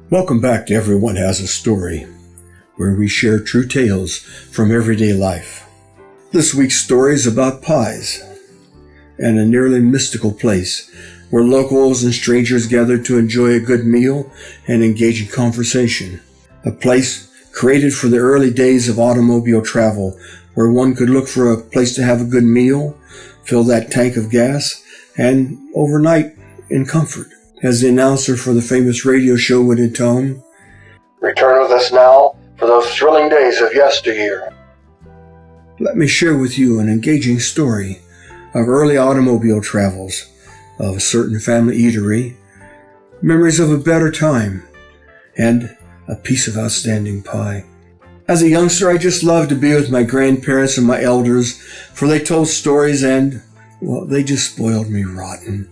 Welcome back to Everyone Has a Story, where we share true tales from everyday life. This week's story is about pies and a nearly mystical place where locals and strangers gather to enjoy a good meal and engage in conversation. A place created for the early days of automobile travel, where one could look for a place to have a good meal, fill that tank of gas, and overnight in comfort. As the announcer for the famous radio show would intone, "Return with us now for those thrilling days of yesteryear." Let me share with you an engaging story of early automobile travels, of a certain family eatery, memories of a better time, and a piece of outstanding pie. As a youngster, I just loved to be with my grandparents and my elders, for they told stories and, they just spoiled me rotten.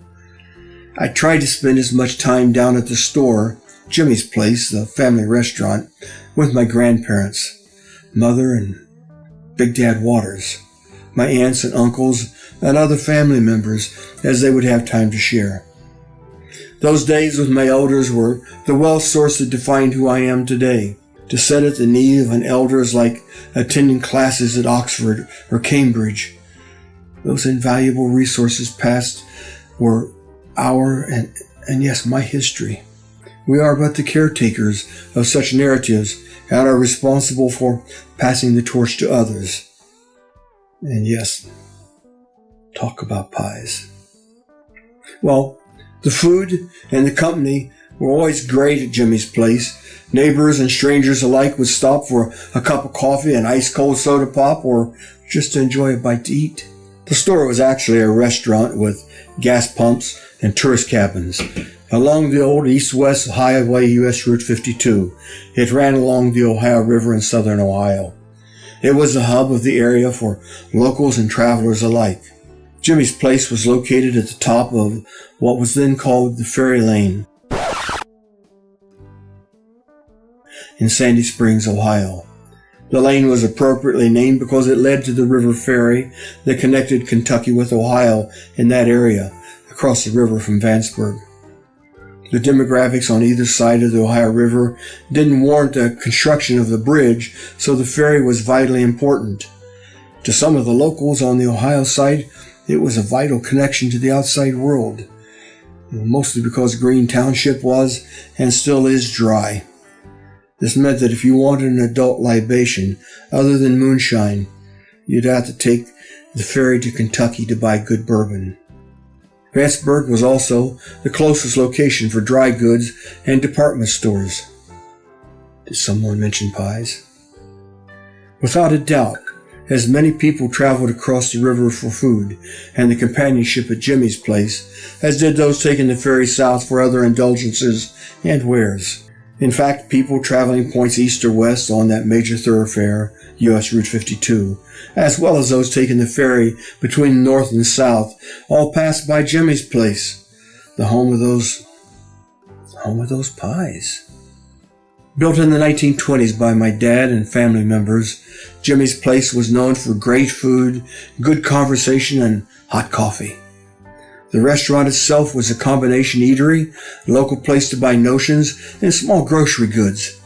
I tried to spend as much time down at the store, Jimmie's place, the family restaurant, with my grandparents, Mother and Big Dad Waters, my aunts and uncles, and other family members, as they would have time to share. Those days with my elders were the well source that defined who I am today. To sit at the knee of an elder is like attending classes at Oxford or Cambridge. Those invaluable resources past were our and yes, my history. We are but the caretakers of such narratives and are responsible for passing the torch to others. And yes, talk about pies. Well, the food and the company were always great at Jimmie's place. Neighbors and strangers alike would stop for a cup of coffee, an ice cold soda pop, or just to enjoy a bite to eat. The store was actually a restaurant with gas pumps and tourist cabins along the old east-west highway US Route 52. It ran along the Ohio River in southern Ohio. It was the hub of the area for locals and travelers alike. Jimmie's place was located at the top of what was then called the Ferry Lane in Sandy Springs, Ohio. The lane was appropriately named because it led to the river ferry that connected Kentucky with Ohio in that area, across the river from Vanceburg. The demographics on either side of the Ohio River didn't warrant the construction of the bridge, so the ferry was vitally important. To some of the locals on the Ohio side, it was a vital connection to the outside world, mostly because Green Township was, and still is, dry. This meant that if you wanted an adult libation other than moonshine, you'd have to take the ferry to Kentucky to buy good bourbon. Vanceburg was also the closest location for dry goods and department stores. Did someone mention pies? Without a doubt, as many people traveled across the river for food and the companionship at Jimmie's place, as did those taking the ferry south for other indulgences and wares. In fact, people traveling points east or west on that major thoroughfare, US Route 52, as well as those taking the ferry between north and south, all passed by Jimmie's place, the home of those pies. Built in the 1920s by my dad and family members, Jimmie's place was known for great food, good conversation, and hot coffee. The restaurant itself was a combination eatery, a local place to buy notions, and small grocery goods.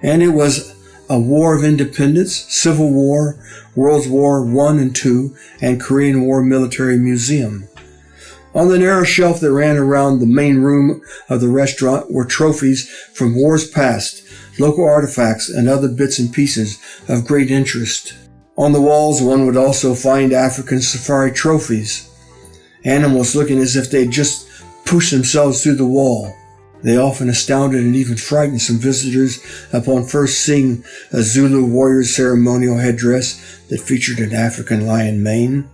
And it was a war of independence, Civil War, World War I and II, and Korean War military museum. On the narrow shelf that ran around the main room of the restaurant were trophies from wars past, local artifacts, and other bits and pieces of great interest. On the walls, one would also find African safari trophies, animals looking as if they'd just pushed themselves through the wall. They often astounded and even frightened some visitors upon first seeing a Zulu warrior's ceremonial headdress that featured an African lion mane,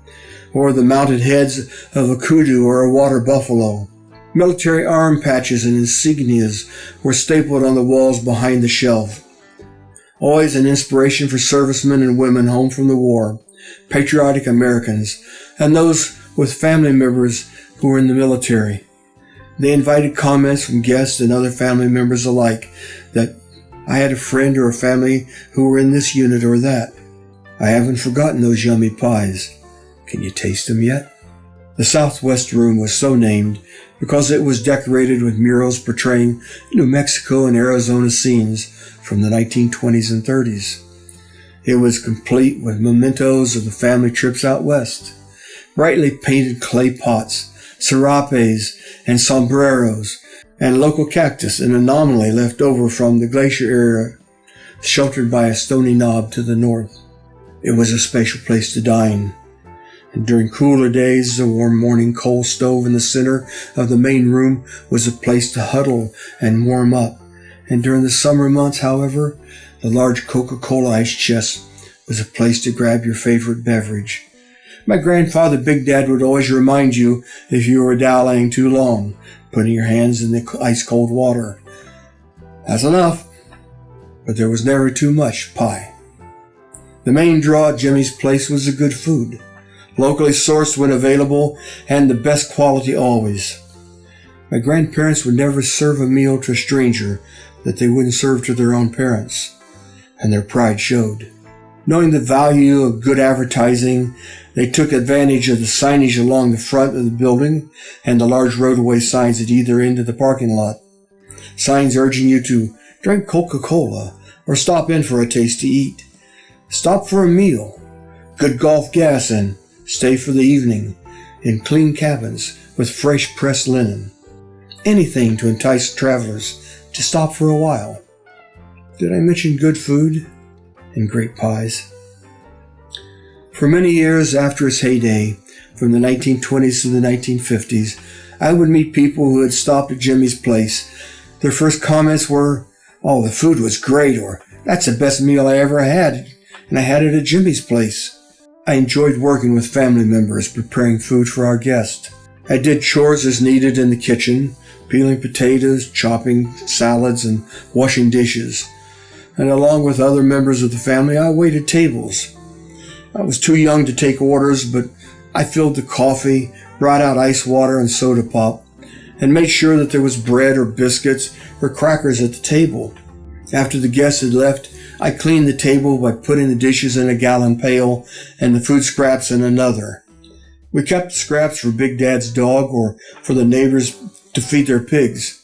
or the mounted heads of a kudu or a water buffalo. Military arm patches and insignias were stapled on the walls behind the shelf. Always an inspiration for servicemen and women home from the war, patriotic Americans, and those with family members who were in the military. They invited comments from guests and other family members alike that I had a friend or a family who were in this unit or that. I haven't forgotten those yummy pies. Can you taste them yet? The southwest room was so named because it was decorated with murals portraying New Mexico and Arizona scenes from the 1920s and 30s. It was complete with mementos of the family trips out west, brightly painted clay pots, serapes, and sombreros, and local cactus, an anomaly left over from the glacier era, sheltered by a stony knob to the north. It was a special place to dine. And during cooler days, the warm morning coal stove in the center of the main room was a place to huddle and warm up. And during the summer months, however, the large Coca-Cola ice chest was a place to grab your favorite beverage. My grandfather, Big Dad, would always remind you if you were dallying too long, putting your hands in the ice-cold water. That's enough. But there was never too much pie. The main draw at Jimmie's place was the good food, locally sourced when available, and the best quality always. My grandparents would never serve a meal to a stranger that they wouldn't serve to their own parents, and their pride showed. Knowing the value of good advertising, they took advantage of the signage along the front of the building and the large roadway signs at either end of the parking lot. Signs urging you to drink Coca-Cola or stop in for a taste to eat, stop for a meal, good golf gas, and stay for the evening in clean cabins with fresh pressed linen. Anything to entice travelers to stop for a while. Did I mention good food and great pies? For many years after its heyday, from the 1920s to the 1950s, I would meet people who had stopped at Jimmie's place. Their first comments were, "Oh, the food was great," or "That's the best meal I ever had, and I had it at Jimmie's place." I enjoyed working with family members, preparing food for our guests. I did chores as needed in the kitchen, peeling potatoes, chopping salads, and washing dishes. And along with other members of the family, I waited tables. I was too young to take orders, but I filled the coffee, brought out ice water and soda pop, and made sure that there was bread or biscuits or crackers at the table. After the guests had left, I cleaned the table by putting the dishes in a gallon pail and the food scraps in another. We kept the scraps for Big Dad's dog or for the neighbors to feed their pigs,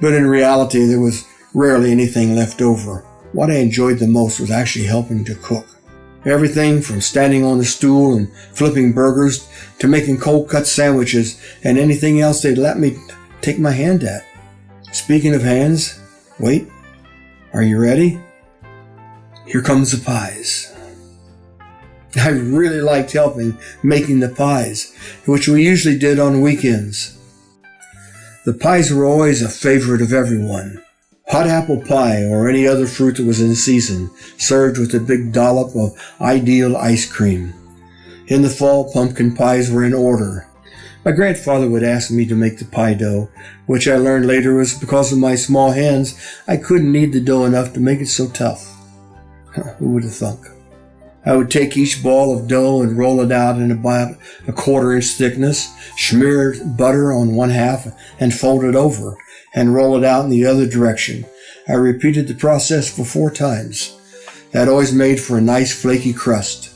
but in reality there was rarely anything left over. What I enjoyed the most was actually helping to cook. Everything from standing on the stool and flipping burgers to making cold-cut sandwiches and anything else they'd let me take my hand at. Speaking of hands, wait, are you ready? Here comes the pies. I really liked helping making the pies, which we usually did on weekends. The pies were always a favorite of everyone. Hot apple pie or any other fruit that was in season, served with a big dollop of ideal ice cream. In the fall, pumpkin pies were in order. My grandfather would ask me to make the pie dough, which I learned later was because of my small hands. I couldn't knead the dough enough to make it so tough. Who would have thunk? I would take each ball of dough and roll it out in about a 1/4 inch thickness, smear butter on one half and fold it over, and roll it out in the other direction. I repeated the process for 4 times. That always made for a nice flaky crust.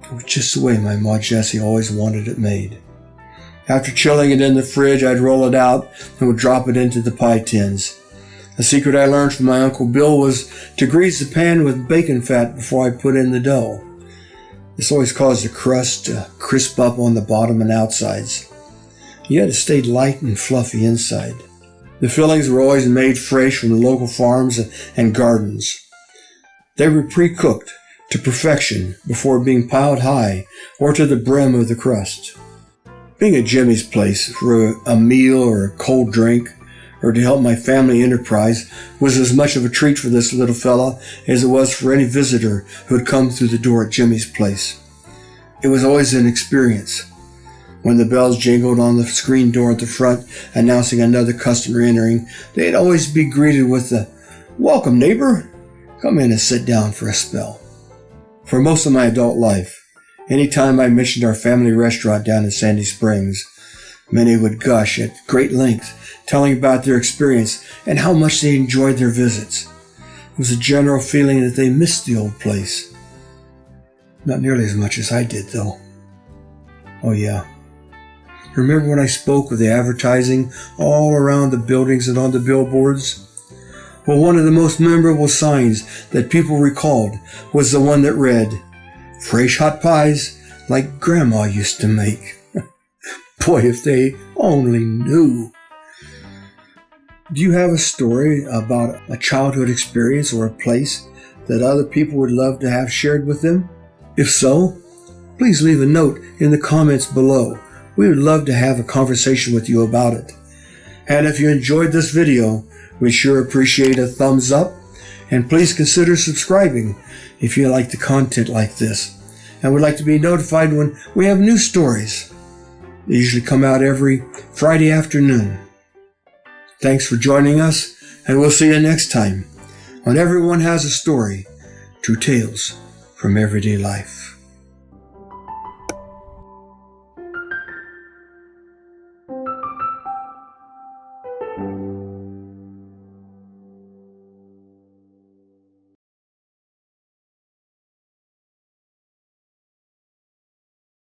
It was just the way my Ma Jessie always wanted it made. After chilling it in the fridge, I'd roll it out and would drop it into the pie tins. A secret I learned from my Uncle Bill was to grease the pan with bacon fat before I put in the dough. This always caused the crust to crisp up on the bottom and outsides. Yet it stayed light and fluffy inside. The fillings were always made fresh from the local farms and gardens. They were pre-cooked to perfection before being piled high or to the brim of the crust. Being at Jimmie's place for a meal or a cold drink or to help my family enterprise was as much of a treat for this little fella as it was for any visitor who had come through the door at Jimmie's place. It was always an experience. When the bells jingled on the screen door at the front announcing another customer entering, they'd always be greeted with the, "Welcome, neighbor. Come in and sit down for a spell." For most of my adult life, any time I mentioned our family restaurant down in Sandy Springs, many would gush at great length, telling about their experience and how much they enjoyed their visits. It was a general feeling that they missed the old place. Not nearly as much as I did, though. Oh yeah. Remember when I spoke of the advertising all around the buildings and on the billboards? Well, one of the most memorable signs that people recalled was the one that read, "Fresh hot pies like Grandma used to make." Boy, if they only knew. Do you have a story about a childhood experience or a place that other people would love to have shared with them? If so, please leave a note in the comments below. We would love to have a conversation with you about it. And if you enjoyed this video, we'd sure appreciate a thumbs up, and please consider subscribing if you like the content like this and would like to be notified when we have new stories. They usually come out every Friday afternoon. Thanks for joining us, and we'll see you next time on Everyone Has a Story, True Tales from Everyday Life.